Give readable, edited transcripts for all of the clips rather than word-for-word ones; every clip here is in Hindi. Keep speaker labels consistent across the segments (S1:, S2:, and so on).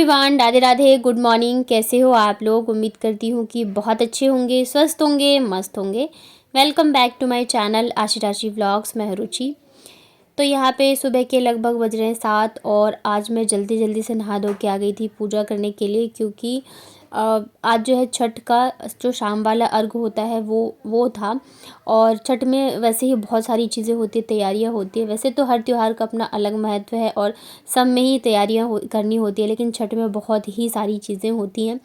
S1: Everyone, Radhe Radhe, good morning. कैसे हो आप लोग? उम्मीद करती हूँ कि बहुत अच्छे होंगे, स्वस्थ होंगे, मस्त होंगे। Welcome back to my channel Aashi Rashi vlogs. मैं रुचि। तो यहाँ पे सुबह के लगभग बज रहे हैं 7 और आज मैं जल्दी जल्दी से नहा धो के आ गई थी पूजा करने के लिए, क्योंकि आज जो है छठ का जो शाम वाला अर्घ होता है वो था। और छठ में वैसे ही बहुत सारी चीज़ें होती हैं, तैयारियां होती है। वैसे तो हर त्यौहार का अपना अलग महत्व है और सब में ही तैयारियां करनी होती है, लेकिन छठ में बहुत ही सारी चीज़ें होती हैं।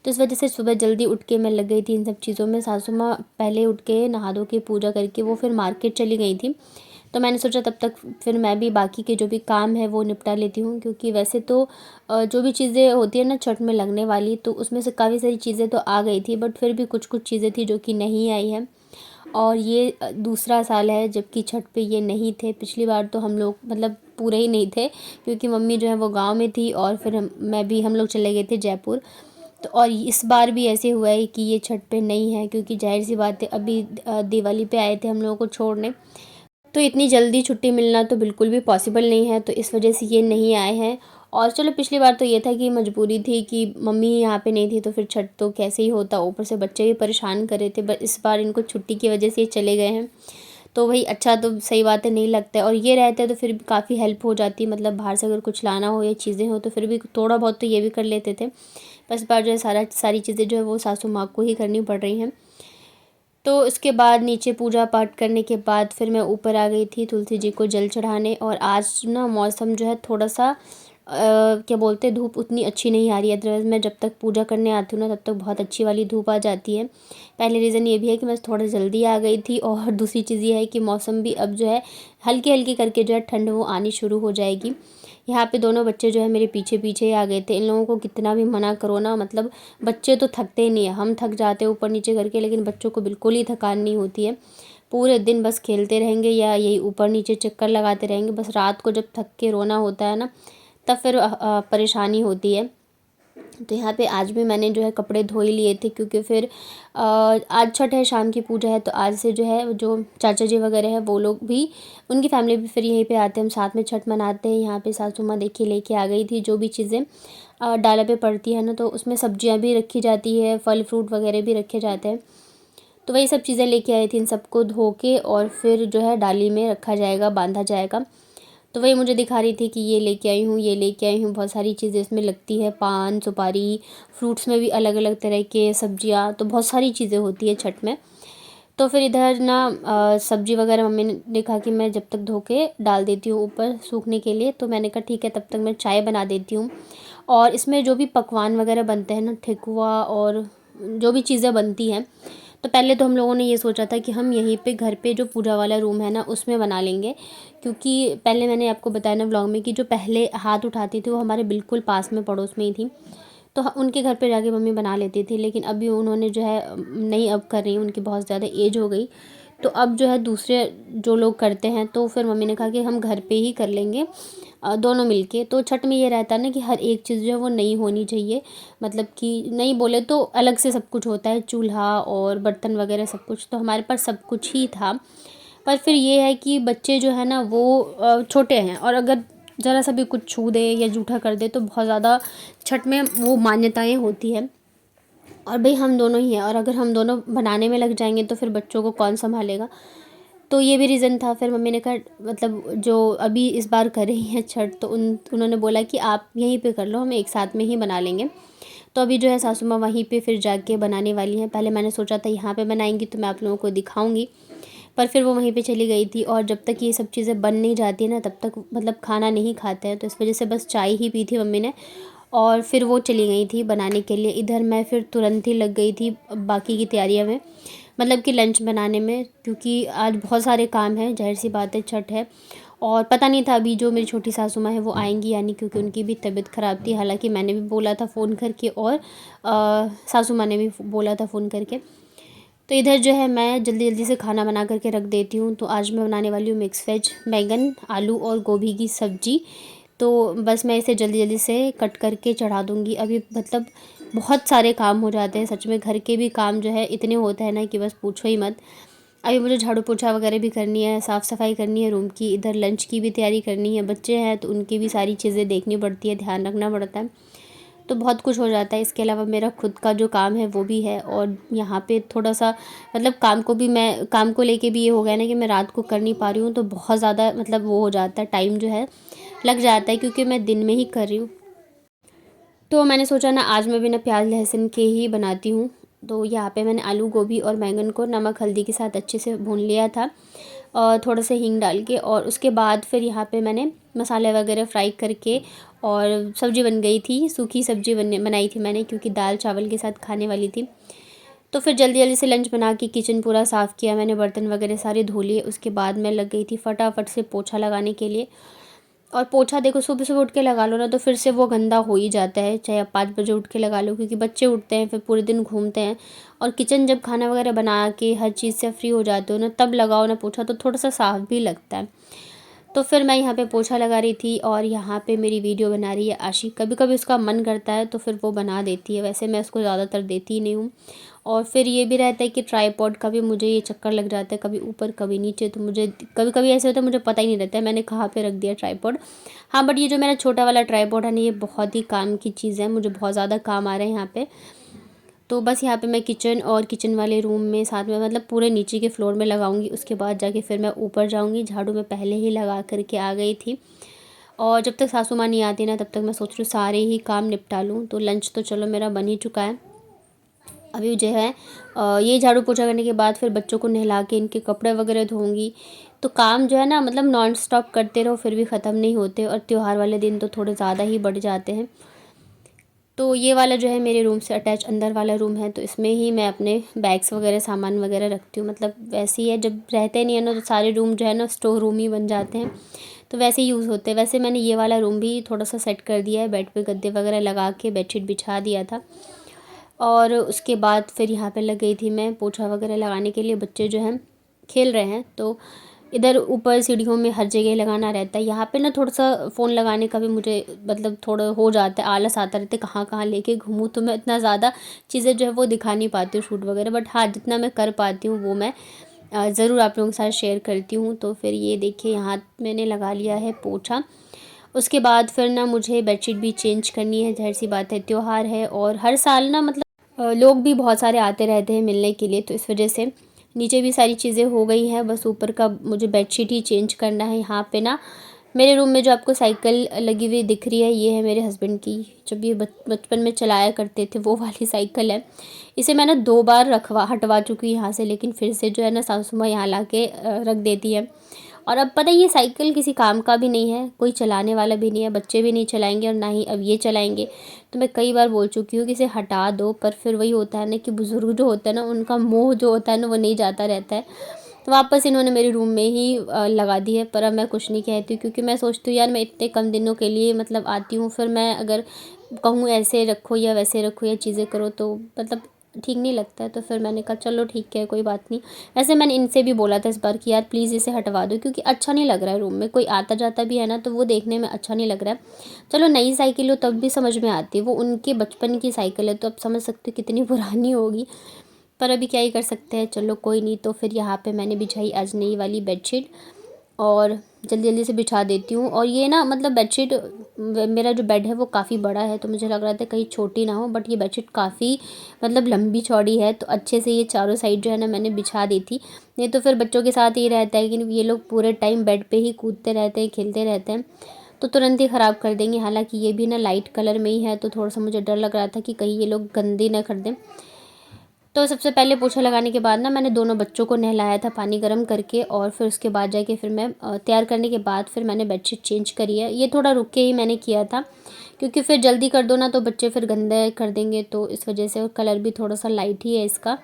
S1: तो इस वजह से सुबह जल्दी उठ के मैं लग गई थी इन सब चीज़ों में। सासू माँ पहले उठ के नहा धो के पूजा करके वो फिर मार्केट चली गई थी। तो मैंने सोचा तब तक फिर मैं भी बाकी के जो भी काम है वो निपटा लेती हूँ, क्योंकि वैसे तो जो भी चीज़ें होती है ना छठ में लगने वाली, तो उसमें से काफ़ी सारी चीज़ें तो आ गई थी, बट फिर भी कुछ कुछ चीज़ें थी जो कि नहीं आई हैं। और ये दूसरा साल है जबकि छठ पे ये नहीं थे। पिछली बार तो हम लोग मतलब पूरे ही नहीं थे, क्योंकि मम्मी जो है वो गांव में थी और फिर मैं भी हम लोग चले गए थे जयपुर। तो और इस बार भी ऐसे हुआ है कि ये छठ पे नहीं है, क्योंकि जाहिर सी बात है अभी दिवाली पे आए थे हम लोगों को छोड़ने। तो इतनी जल्दी छुट्टी मिलना तो बिल्कुल भी पॉसिबल नहीं है, तो इस वजह से ये नहीं आए हैं। और चलो पिछली बार तो ये था कि मजबूरी थी कि मम्मी यहाँ पे नहीं थी, तो फिर छठ तो कैसे ही होता, ऊपर से बच्चे भी परेशान कर रहे थे। बट इस बार इनको छुट्टी की वजह से ये चले गए हैं। तो वही अच्छा, तो सही बात है, नहीं लगता है। और ये रहता है तो फिर काफ़ी हेल्प हो जाती है, मतलब बाहर से अगर कुछ लाना हो या चीज़ें हो तो फिर भी थोड़ा बहुत तो ये भी कर लेते थे। बस बार जो है सारी चीज़ें जो है वो सासू माँ को ही करनी पड़ रही हैं। तो इसके बाद नीचे पूजा पाठ करने के बाद फिर मैं ऊपर आ गई थी तुलसी जी को जल चढ़ाने। और आज ना मौसम जो है थोड़ा सा क्या बोलते हैं, धूप उतनी अच्छी नहीं आ रही है। अदरवाइज़ मैं जब तक पूजा करने आती हूँ ना तब तक बहुत अच्छी वाली धूप आ जाती है। पहले रीज़न ये भी है कि मैं थोड़ा जल्दी आ गई थी, और दूसरी चीज़ ये है कि मौसम भी अब जो है हल्की हल्की करके जो है ठंड वो आनी शुरू हो जाएगी। यहाँ पे दोनों बच्चे जो है मेरे पीछे पीछे ही आ गए थे। इन लोगों को कितना भी मना करो ना, मतलब बच्चे तो थकते ही नहीं है। हम थक जाते हैं ऊपर नीचे करके, लेकिन बच्चों को बिल्कुल ही थकान नहीं होती है। पूरे दिन बस खेलते रहेंगे या यही ऊपर नीचे चक्कर लगाते रहेंगे। बस रात को जब थक के रोना होता है ना, तब फिर परेशानी होती है। तो यहाँ पे आज भी मैंने जो है कपड़े धो ही लिए थे, क्योंकि फिर आज छठ है, शाम की पूजा है। तो आज से जो है जो चाचा जी वगैरह है वो लोग भी, उनकी फैमिली भी फिर यहीं पे आते हैं, हम साथ में छठ मनाते हैं। यहाँ पे सासू माँ देखिए लेके आ गई थी जो भी चीज़ें डाला पे पड़ती है ना, तो उसमें सब्जियाँ भी रखी जाती है, फल फ्रूट वगैरह भी रखे जाते हैं। तो वही सब चीज़ें लेके आई थी, इन सबको धो के और फिर जो है डाली में रखा जाएगा, बांधा जाएगा। तो वही मुझे दिखा रही थी कि ये लेके आई हूँ, ये लेके आई हूँ। बहुत सारी चीज़ें इसमें लगती है, पान सुपारी, फ्रूट्स में भी अलग अलग तरह के सब्जियाँ, तो बहुत सारी चीज़ें होती है छठ में। तो फिर इधर ना सब्जी वगैरह मम्मी ने देखा कि मैं जब तक धो के डाल देती हूँ ऊपर सूखने के लिए, तो मैंने कहा ठीक है, तब तक मैं चाय बना देती हूँ। और इसमें जो भी पकवान वगैरह बनते हैं ना, ठेकुआ और जो भी चीज़ें बनती हैं, तो पहले तो हम लोगों ने ये सोचा था कि हम यहीं पे घर पे जो पूजा वाला रूम है ना उसमें बना लेंगे। क्योंकि पहले मैंने आपको बताया ना व्लॉग में कि जो पहले हाथ उठाती थी वो हमारे बिल्कुल पास में पड़ोस में ही थी। तो उनके घर पे जाके मम्मी बना लेती थी, लेकिन अभी उन्होंने जो है नहीं अब कर रही, उनकी बहुत ज़्यादा एज हो गई। तो अब जो है दूसरे जो लोग करते हैं, तो फिर मम्मी ने कहा कि हम घर पे ही कर लेंगे दोनों मिलके। तो छठ में ये रहता है ना कि हर एक चीज़ जो है वो नई होनी चाहिए, मतलब कि नहीं बोले तो अलग से सब कुछ होता है, चूल्हा और बर्तन वगैरह सब कुछ। तो हमारे पास सब कुछ ही था। पर फिर ये है कि बच्चे जो है ना वो छोटे हैं, और अगर ज़रा सा भी कुछ छू दे या जूठा कर दे तो बहुत ज़्यादा छठ में वो मान्यताएं होती है। और भाई हम दोनों ही हैं, और अगर हम दोनों बनाने में लग जाएंगे तो फिर बच्चों को कौन संभालेगा। तो ये भी रीज़न था। फिर मम्मी ने कहा, मतलब जो अभी इस बार कर रही हैं छठ, तो उन्होंने बोला कि आप यहीं पे कर लो, हम एक साथ में ही बना लेंगे। तो अभी जो है सासू माँ वहीं पे फिर जाके बनाने वाली हैं। पहले मैंने सोचा था यहाँ पे बनाएंगी तो मैं आप लोगों को दिखाऊंगी, पर फिर वो वहीं पे चली गई थी। और जब तक ये सब चीज़ें बन नहीं जाती ना तब तक मतलब खाना नहीं खाते हैं, तो इस वजह से बस चाय ही पी थी मम्मी ने। और फिर वो चली गई थी बनाने के लिए। इधर मैं फिर तुरंत ही लग गई थी बाकी की तैयारियां में, मतलब कि लंच बनाने में, क्योंकि आज बहुत सारे काम हैं, जाहिर सी बात है छठ है। और पता नहीं था अभी जो मेरी छोटी सासू माँ है वो आएंगी यानी, क्योंकि उनकी भी तबीयत ख़राब थी। हालांकि मैंने भी बोला था फ़ोन करके, और सासू माँ ने भी बोला था फ़ोन करके। तो इधर जो है मैं जल्दी जल्दी से खाना बना करके रख देती हूँ। तो आज मैं बनाने वाली हूँ मिक्स वेज, बैंगन आलू और गोभी की सब्ज़ी। तो बस मैं इसे जल्दी जल्दी से कट करके चढ़ा दूँगी। अभी मतलब बहुत सारे काम हो जाते हैं सच में, घर के भी काम जो है इतने होते हैं ना कि बस पूछो ही मत। अभी मुझे झाड़ू पोछा वगैरह भी करनी है, साफ़ सफाई करनी है रूम की, इधर लंच की भी तैयारी करनी है। बच्चे हैं तो उनकी भी सारी चीज़ें देखनी पड़ती है, ध्यान रखना पड़ता है। तो बहुत कुछ हो जाता है। इसके अलावा मेरा खुद का जो काम है वो भी है, और यहाँ पे थोड़ा सा मतलब काम को लेके भी ये हो गया ना कि मैं रात को कर नहीं पा रही हूँ, तो बहुत ज़्यादा मतलब वो हो जाता है, टाइम जो है लग जाता है, क्योंकि मैं दिन में ही कर रही हूँ। तो मैंने सोचा ना आज मैं बिना प्याज लहसुन के ही बनाती हूँ। तो यहाँ पे मैंने आलू गोभी और बैंगन को नमक हल्दी के साथ अच्छे से भून लिया था, और थोड़ा सा हींग डाल के, और उसके बाद फिर यहाँ पे मैंने मसाले वगैरह फ्राई करके, और सब्ज़ी बन गई थी, सूखी सब्ज़ी बनाई थी मैंने, क्योंकि दाल चावल के साथ खाने वाली थी। तो फिर जल्दी जल्दी से लंच बना के किचन पूरा साफ़ किया मैंने, बर्तन वगैरह सारे धो लिए। उसके बाद मैं लग गई थी फटाफट से पोछा लगाने के लिए। और पोछा देखो सुबह सुबह उठ के लगा लो ना, तो फिर से वो गंदा हो ही जाता है, चाहे आप 5 बजे उठ के लगा लो, क्योंकि बच्चे उठते हैं फिर पूरे दिन घूमते हैं। और किचन जब खाना वगैरह बना के हर चीज़ से फ्री हो जाते हो ना, तब लगाओ ना पोछा, तो थोड़ा सा साफ़ भी लगता है। तो फिर मैं यहाँ पे पोछा लगा रही थी, और यहाँ पे मेरी वीडियो बना रही है आशी। कभी कभी उसका मन करता है तो फिर वो बना देती है, वैसे मैं उसको ज़्यादातर देती ही नहीं हूँ। और फिर ये भी रहता है कि ट्राईपॉड का भी मुझे ये चक्कर लग जाता है, कभी ऊपर कभी नीचे, तो मुझे कभी कभी ऐसे होता है मुझे पता ही नहीं रहता है मैंने कहाँ पे रख दिया ट्राईपॉड। हाँ, बट ये जो मेरा छोटा वाला ट्राईपॉड है ना, ये बहुत ही काम की चीज़ है, मुझे बहुत ज़्यादा काम आ रहा है यहाँ पे। तो बस यहाँ पे मैं किचन और किचन वाले रूम में साथ में मतलब पूरे नीचे के फ्लोर में लगाऊंगी, उसके बाद जाके फिर मैं ऊपर जाऊंगी। झाड़ू मैं पहले ही लगा करके आ गई थी, और जब तक सासू माँ नहीं आती ना, तब तक मैं सोच रही हूँ सारे ही काम निपटा लूँ। तो लंच तो चलो मेरा बन ही चुका है। अभी जो है ये झाड़ू पोछा करने के बाद फिर बच्चों को नहला के इनके कपड़े वगैरह धोऊंगी। तो काम जो है ना, मतलब नॉन स्टॉप करते रहो फिर भी ख़त्म नहीं होते, और त्यौहार वाले दिन तो थोड़े ज़्यादा ही बढ़ जाते हैं। तो ये वाला जो है मेरे रूम से अटैच अंदर वाला रूम है, तो इसमें ही मैं अपने बैग्स वगैरह सामान वगैरह रखती हूँ। मतलब वैसे ही है, जब रहते नहीं है ना, तो सारे रूम जो है ना स्टोर रूम ही बन जाते हैं, तो वैसे ही यूज़ होते हैं। वैसे मैंने ये वाला रूम भी थोड़ा सा सेट कर दिया है, बेड पे गद्दे वगैरह लगा के बेडशीट बिछा दिया था। और उसके बाद फिर यहाँ पे लग गई थी मैं पोछा वगैरह लगाने के लिए। बच्चे जो हैं खेल रहे हैं, तो इधर ऊपर सीढ़ियों में हर जगह लगाना रहता है। यहाँ पे ना थोड़ा सा फ़ोन लगाने का भी मुझे मतलब थोड़ा हो जाता है, आलस आता रहता है कहाँ कहाँ लेके घूमूँ, तो मैं इतना ज़्यादा चीज़ें जो है वो दिखा नहीं पाती हूँ शूट वगैरह। बट हाँ, जितना मैं कर पाती हूँ वो मैं ज़रूर आप लोगों के साथ शेयर करती हूँ। तो फिर ये देखिए यहाँ मैंने लगा लिया है पोछा। उसके बाद फिर ना मुझे बेडशीट भी चेंज करनी है, ज़ाहिर सी बात है त्यौहार है, और हर साल ना मतलब लोग भी बहुत सारे आते रहते हैं मिलने के लिए, तो इस वजह से नीचे भी सारी चीज़ें हो गई हैं, बस ऊपर का मुझे बेडशीट ही चेंज करना है। यहाँ पे ना मेरे रूम में जो आपको साइकिल लगी हुई दिख रही है, ये है मेरे हस्बैंड की, जब ये बचपन में चलाया करते थे वो वाली साइकिल है। इसे मैंने 2 बार हटवा चुकी हूँ यहाँ से, लेकिन फिर से जो है ना सासू माँ यहाँ ला के रख देती है। और अब पता है ये साइकिल किसी काम का भी नहीं है, कोई चलाने वाला भी नहीं है, बच्चे भी नहीं चलाएंगे और ना ही अब ये चलाएंगे। तो मैं कई बार बोल चुकी हूँ कि इसे हटा दो, पर फिर वही होता है ना कि बुज़ुर्ग जो होता है ना, उनका मोह जो होता है ना वो नहीं जाता रहता है। तो वापस इन्होंने मेरे रूम में ही लगा दी है, पर अब मैं कुछ नहीं कहती हूँ, क्योंकि मैं सोचती हूँ यार मैं इतने कम दिनों के लिए मतलब आती हूँ, फिर मैं अगर कहूँ ऐसे रखो या वैसे रखो या चीज़ें करो, तो मतलब ठीक नहीं लगता है। तो फिर मैंने कहा चलो ठीक है कोई बात नहीं। वैसे मैंने इनसे भी बोला था इस बार कि यार प्लीज़ इसे हटवा दो, क्योंकि अच्छा नहीं लग रहा है, रूम में कोई आता जाता भी है ना, तो वो देखने में अच्छा नहीं लग रहा है। चलो नई साइकिल हो तब भी समझ में आती है, वो उनके बचपन की साइकिल है, तो अब समझ सकते हो कितनी पुरानी होगी, पर अभी क्या ही कर सकते हैं, चलो कोई नहीं। तो फिर यहाँ पे मैंने बिछाई आज नई वाली बेडशीट, और जल्दी जल्दी से बिछा देती हूँ। और ये ना मतलब बेडशीट मेरा जो बेड है वो काफ़ी बड़ा है, तो मुझे लग रहा था कहीं छोटी ना हो, बट ये बेडशीट काफ़ी मतलब लंबी चौड़ी है, तो अच्छे से ये चारों साइड जो है ना मैंने बिछा दी थी। नहीं तो फिर बच्चों के साथ ये रहता है कि ये लोग पूरे टाइम बेड पे ही कूदते रहते हैं, खेलते रहते हैं, तो तुरंत ही ख़राब कर देंगे। हालांकि ये भी ना लाइट कलर में ही है, तो थोड़ा सा मुझे डर लग रहा था कि कहीं ये लोग गंदी ना कर दें। तो सबसे पहले पोछा लगाने के बाद ना मैंने दोनों बच्चों को नहलाया था पानी गर्म करके, और फिर उसके बाद जाके फिर मैं तैयार करने के बाद फिर मैंने बेडशीट चेंज करी है। ये थोड़ा रुक के ही मैंने किया था, क्योंकि फिर जल्दी कर दो ना तो बच्चे फिर गंदे कर देंगे, तो इस वजह से। और कलर भी थोड़ा सा लाइट ही है इसका।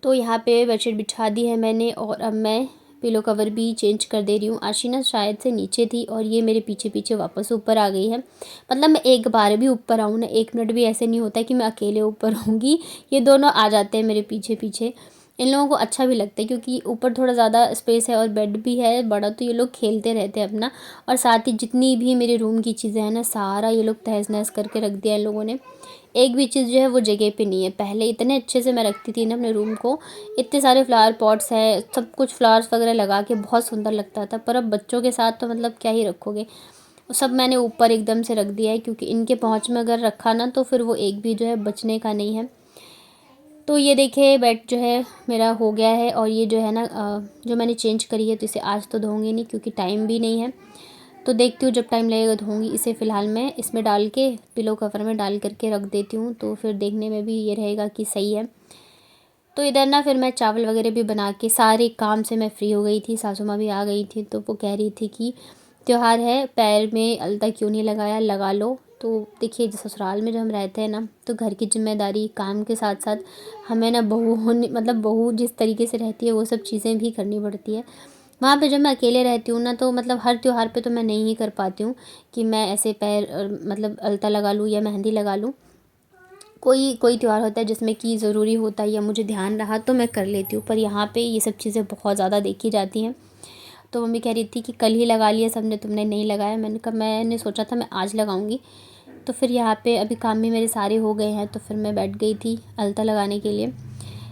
S1: तो यहाँ पे बेडशीट बिछा दी है मैंने, और अब मैं पिलो कवर भी चेंज कर दे रही हूँ। आशीना शायद से नीचे थी, और ये मेरे पीछे पीछे वापस ऊपर आ गई है। मतलब मैं एक बार भी ऊपर आऊँ ना, 1 मिनट भी ऐसे नहीं होता है कि मैं अकेले ऊपर होंगी, ये दोनों आ जाते हैं मेरे पीछे पीछे। इन लोगों को अच्छा भी लगता है, क्योंकि ऊपर थोड़ा ज़्यादा स्पेस है और बेड भी है बड़ा, तो ये लोग खेलते रहते हैं अपना। और साथ ही जितनी भी मेरे रूम की चीज़ें हैं ना, सारा ये लोग तहस नहस करके रख दिया इन लोगों ने। एक भी चीज़ जो है वो जगह पे नहीं है। पहले इतने अच्छे से मैं रखती थी ना अपने रूम को, इतने सारे फ्लावर पॉट्स हैं, सब कुछ फ्लावर्स वगैरह लगा के बहुत सुंदर लगता था, पर अब बच्चों के साथ तो मतलब क्या ही रखोगे। सब मैंने ऊपर एकदम से रख दिया है, क्योंकि इनके पहुँच में अगर रखा ना तो फिर वो एक भी जो है बचने का नहीं है। तो ये देखिए बेड जो है मेरा हो गया है, और ये जो है ना जो मैंने चेंज करी है, तो इसे आज तो धोऊंगी नहीं क्योंकि टाइम भी नहीं है। तो देखती हूँ जब टाइम लगेगा धोऊंगी इसे। फ़िलहाल मैं इसमें डाल के पिलो कवर में डाल करके रख देती हूँ, तो फिर देखने में भी ये रहेगा कि सही है। तो इधर ना फिर मैं चावल वगैरह भी बना के सारे काम से मैं फ्री हो गई थी। सासू माँ भी आ गई थी, तो वो कह रही थी कि त्योहार है, पैर में अलता क्यों नहीं लगाया, लगा लो। तो देखिए ससुराल में जब हम रहते हैं ना, तो घर की जिम्मेदारी काम के साथ साथ हमें ना बहू होने मतलब बहू जिस तरीके से रहती है वो सब चीज़ें भी करनी पड़ती है। वहाँ पे जब मैं अकेले रहती हूँ ना, तो मतलब हर त्योहार पे तो मैं नहीं ही कर पाती हूँ कि मैं ऐसे पैर मतलब अलता लगा लूँ या मेहंदी लगा लूँ। कोई कोई त्योहार होता है जिसमें कि ज़रूरी होता है या मुझे ध्यान रहा तो मैं कर लेती हूँ, पर यहाँ पे ये सब चीज़ें बहुत ज़्यादा देखी जाती हैं। तो मम्मी कह रही थी कि कल ही लगा लिया सबने, तुमने नहीं लगाया। मैंने कहा मैंने सोचा था मैं आज लगाऊंगी। तो फिर यहाँ पे अभी काम भी मेरे सारे हो गए हैं, तो फिर मैं बैठ गई थी अलता लगाने के लिए।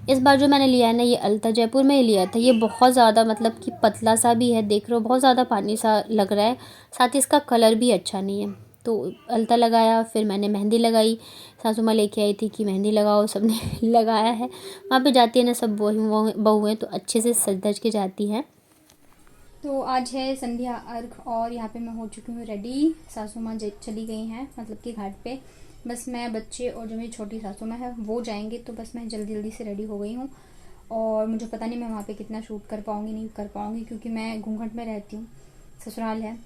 S1: इस बार जो मैंने लिया है ना, ये अलता जयपुर में ही लिया था। ये बहुत ज़्यादा मतलब कि पतला सा भी है, देख रहे हो बहुत ज़्यादा पानी सा लग रहा है, साथ ही इसका कलर भी अच्छा नहीं है। तो अलता लगाया, फिर मैंने मेहंदी लगाई। सासू माँ लेके आई थी कि मेहंदी लगाओ, सबने लगाया है। वहाँ पे जाती है ना सब बहुएँ, तो अच्छे से सज धज के जाती हैं। तो आज है संध्या अर्घ, और यहाँ पे मैं हो चुकी हूँ रेडी। सासू माँ चली गई हैं मतलब कि घाट पे। बस मैं, बच्चे और जो मेरी छोटी सासू माँ है वो जाएंगे, तो बस मैं जल्दी जल्दी से रेडी हो गई हूँ। और मुझे पता नहीं मैं वहाँ पे कितना शूट कर पाऊँगी नहीं कर पाऊँगी, क्योंकि मैं घूंघट में रहती हूँ, ससुराल है।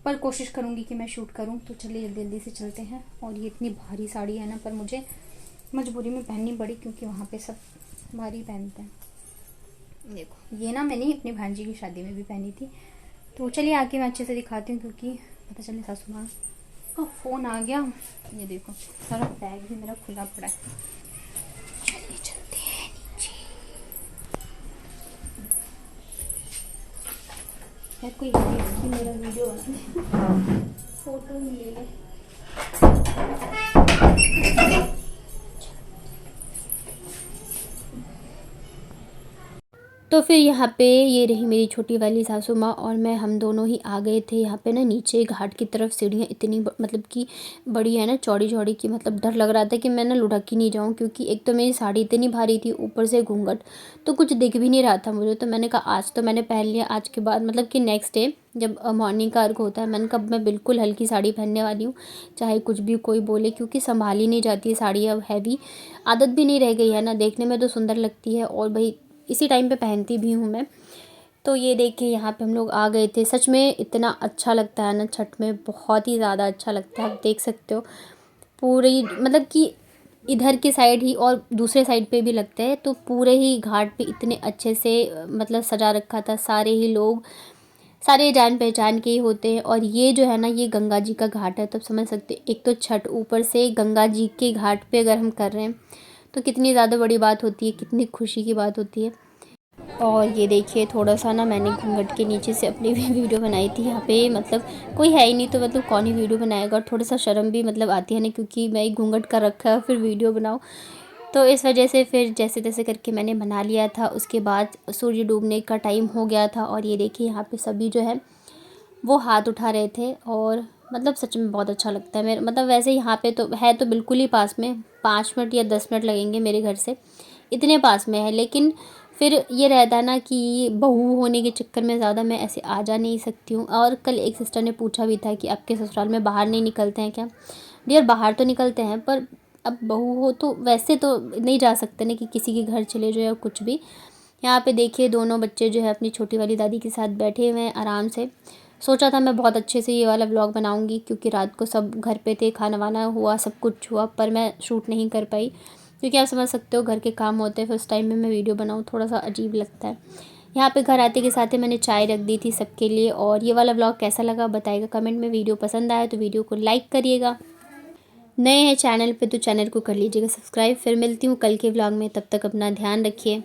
S1: पर कोशिश करूँगी कि मैं शूट करूँ। तो चलिए जल्दी जल्दी से चलते हैं। और ये इतनी भारी साड़ी है ना, पर मुझे मजबूरी में पहननी पड़ी, क्योंकि वहाँ पर सब भारी पहनते हैं। देखो ये ना मैंने अपनी भांजी की शादी में भी पहनी थी। तो चलिए आके मैं अच्छे से दिखाती हूँ, क्योंकि पता चले सासू माँ का फ़ोन आ गया। ये देखो सारा बैग भी मेरा खुला पड़ा है। चलिए चलते हैं नीचे। यार कोई कि मेरा वीडियो बना फोटो ही ले ले। तो फिर यहाँ पे ये रही मेरी छोटी वाली सासू माँ और मैं, हम दोनों ही आ गए थे यहाँ पे ना नीचे घाट की तरफ। सीढ़ियाँ इतनी मतलब कि बड़ी है ना, चौड़ी चौड़ी की, मतलब डर लग रहा था कि मैं ना लुढ़क ही नहीं जाऊँ, क्योंकि एक तो मेरी साड़ी इतनी भारी थी, ऊपर से घूंघट, तो कुछ दिख भी नहीं रहा था मुझे। तो मैंने कहा आज तो मैंने पहन लिया, आज के बाद मतलब कि नेक्स्ट डे जब मॉर्निंग का अर्घ होता है, मैंने कहा मैं बिल्कुल हल्की साड़ी पहनने वाली हूँ, चाहे कुछ भी कोई बोले, क्योंकि संभाल ही नहीं जाती है साड़ी अब हैवी। आदत भी नहीं रह गई है ना, देखने में तो सुंदर लगती है और भाई इसी टाइम पे पहनती भी हूँ मैं। तो ये देखिए यहाँ पे हम लोग आ गए थे। सच में इतना अच्छा लगता है ना छठ में, बहुत ही ज़्यादा अच्छा लगता है। आप देख सकते हो पूरी मतलब कि इधर की साइड ही और दूसरे साइड पे भी लगता है, तो पूरे ही घाट पे इतने अच्छे से मतलब सजा रखा था। सारे ही लोग, सारे जान पहचान के ही होते हैं। और ये जो है ना, ये गंगा जी का घाट है, तब समझ सकते हैं एक तो छठ, ऊपर से गंगा जी के घाट पे अगर हम कर रहे हैं तो कितनी ज़्यादा बड़ी बात होती है, कितनी खुशी की बात होती है। और ये देखिए थोड़ा सा ना मैंने घूंघट के नीचे से अपनी भी वीडियो बनाई थी। यहाँ पे मतलब कोई है ही नहीं, तो मतलब कौन ही वीडियो बनाएगा। और थोड़ा सा शर्म भी मतलब आती है ना, क्योंकि मैं एक घूंघट का रखा है फिर वीडियो बनाऊँ, तो इस वजह से फिर जैसे तैसे करके मैंने बना लिया था। उसके बाद सूर्य डूबने का टाइम हो गया था, और ये देखिए यहाँ पे सभी जो है वो हाथ उठा रहे थे। और मतलब सच में बहुत अच्छा लगता है मेरे, मतलब वैसे यहाँ पे तो है तो बिल्कुल ही पास में, 5 मिनट या 10 मिनट लगेंगे मेरे घर से, इतने पास में है। लेकिन फिर ये रहता है ना कि बहू होने के चक्कर में ज़्यादा मैं ऐसे आ जा नहीं सकती हूँ। और कल एक सिस्टर ने पूछा भी था कि आपके ससुराल में बाहर नहीं निकलते हैं क्या। डियर बाहर तो निकलते हैं, पर अब बहू हो तो वैसे तो नहीं जा सकते ना कि किसी के घर चले जाओ या कुछ भी। यहाँ पे देखिए दोनों बच्चे जो है अपनी छोटी वाली दादी के साथ बैठे हुए हैं आराम से। सोचा था मैं बहुत अच्छे से ये वाला व्लॉग बनाऊंगी, क्योंकि रात को सब घर पे थे, खाना वाना हुआ, सब कुछ हुआ, पर मैं शूट नहीं कर पाई, क्योंकि आप समझ सकते हो घर के काम होते हैं, फिर उस टाइम में मैं वीडियो बनाऊँ थोड़ा सा अजीब लगता है। यहाँ पे घर आते के साथ ही मैंने चाय रख दी थी सबके लिए। और ये वाला व्लॉग कैसा लगा बताइएगा कमेंट में। वीडियो पसंद आया तो वीडियो को लाइक करिएगा, नए हैं चैनल पे तो चैनल को कर लीजिएगा सब्सक्राइब। फिर मिलती हूँ कल के व्लॉग में, तब तक अपना ध्यान रखिए।